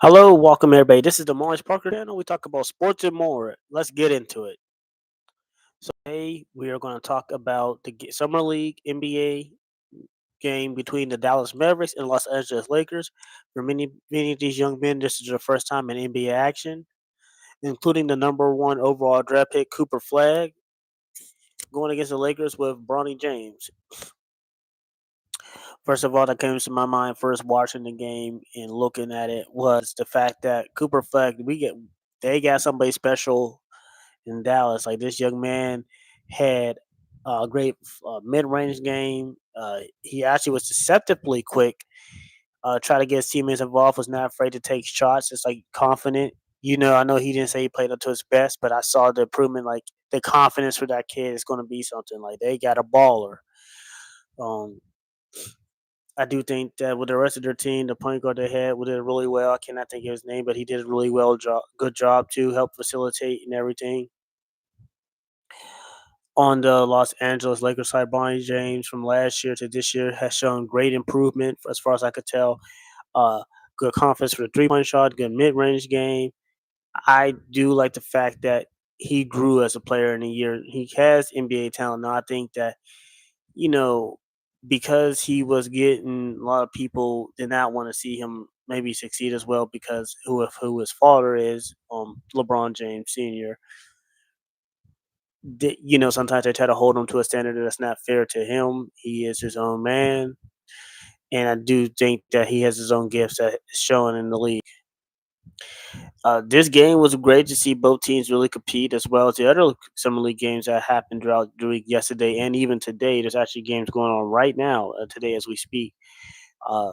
Hello, welcome everybody. This is the Morris Parker channel. We talk about sports and more. Let's get into it. So today we are going to talk about the summer league NBA game between the Dallas Mavericks and Los Angeles Lakers. For many of these young men, this is their first time in NBA action, including the number one overall draft pick Cooper Flag going against the Lakers with Bronny James. First of all, that came to my mind first watching the game and looking at it was the fact that Cooper Flag, they got somebody special in Dallas. Like this young man had a great mid-range game. He actually was deceptively quick. Try to get his teammates involved. Was not afraid to take shots. It's like confident. I know he didn't say he played up to his best, but I saw the improvement. Like the confidence for that kid is going to be something. Like they got a baller. Um, I do think that with the rest of their team, the point guard they had did really well. I cannot think of his name, but he did a really good job to help facilitate and everything. On the Los Angeles Lakers side, Bronny James from last year to this year has shown great improvement as far as I could tell. Uh, Good confidence for the 3-point shot, good mid range game. I do like the fact that he grew as a player in a year. He has NBA talent. Now I think that you know because he was getting a lot of people did not want to see him maybe succeed as well because who his father is, LeBron James Senior. Sometimes they try to hold him to a standard that's not fair to him. He is his own man, and I do think that he has his own gifts that is showing in the league. This game was great to see both teams really compete, as well as the other summer league games that happened throughout the week yesterday and even today. There's actually games going on right now today as we speak. Uh,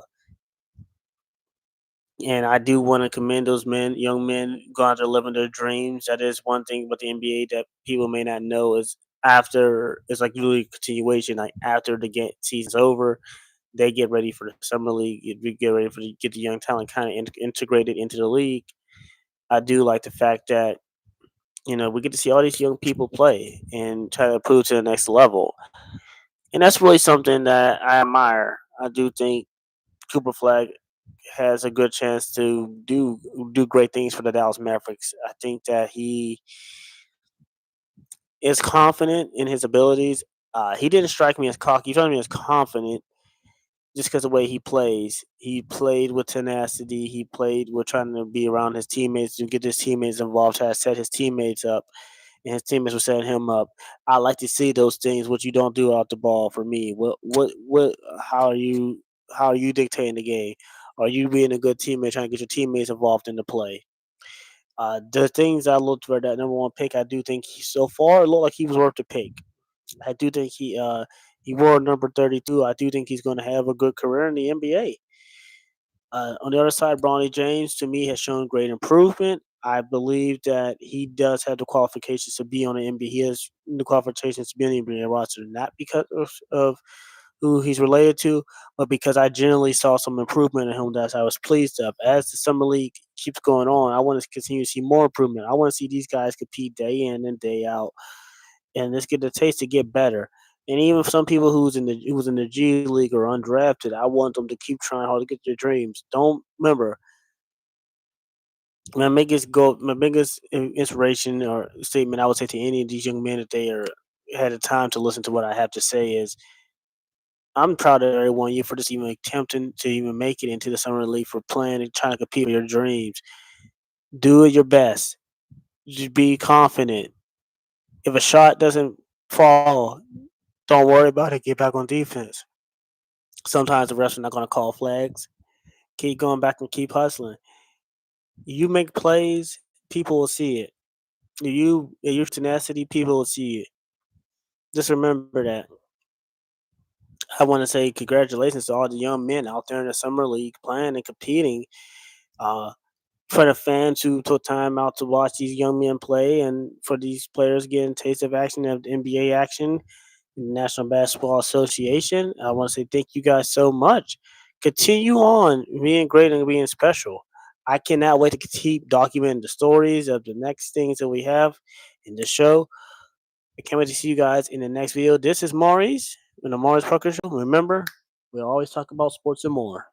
and I do want to commend those young men, going out there living their dreams. That is one thing about the NBA that people may not know is after it's like really a continuation. Like after the season's over, they get ready for the summer league. We get ready for get the young talent kind of integrated into the league. I do like the fact that we get to see all these young people play and try to prove to the next level, and that's really something that I admire. I do think Cooper Flag has a good chance to do great things for the Dallas Mavericks. I think that he is confident in his abilities. He didn't strike me as cocky. He struck me as confident just because of the way he plays. He played with tenacity. He played with trying to be around his teammates to get his teammates involved, try to set his teammates up, and his teammates were setting him up. I like to see those things. What you don't do out the ball for me. What? How are you dictating the game? Are you being a good teammate, trying to get your teammates involved in the play? The things I looked for that number one pick, I do think so far it looked like he was worth the pick. I do think he wore number 32. I do think he's going to have a good career in the NBA. On the other side, Bronny James to me has shown great improvement. I believe that he does have the qualifications to be on the NBA. He has the qualifications to be on the NBA roster, not because of who he's related to, but because I generally saw some improvement in him that I was pleased of. As the summer league keeps going on, I want to continue to see more improvement. I want to see these guys compete day in and day out, and let's get the taste to get better. And even some people who was in the G League or undrafted, I want them to keep trying hard to get their dreams. Don't remember my biggest inspiration or statement I would say to any of these young men if they are had the time to listen to what I have to say is I'm proud of every one of you for just even attempting to even make it into the summer league for playing and trying to compete for your dreams. Do it your best. Just be confident. If a shot doesn't fall, don't worry about it. Get back on defense. Sometimes the refs are not going to call flags. Keep going back and keep hustling. You make plays, people will see it. Your tenacity, people will see it. Just remember that. I want to say congratulations to all the young men out there in the summer league playing and competing. Uh, for the fans who took time out to watch these young men play, and for these players getting taste of action of the NBA action, National Basketball Association. I want to say thank you guys so much. Continue on being great and being special. I cannot wait to keep documenting the stories of the next things that we have in the show. I can't wait to see you guys in the next video. This is Maurice from the Maurice Parker Show. Remember, we always talk about sports and more.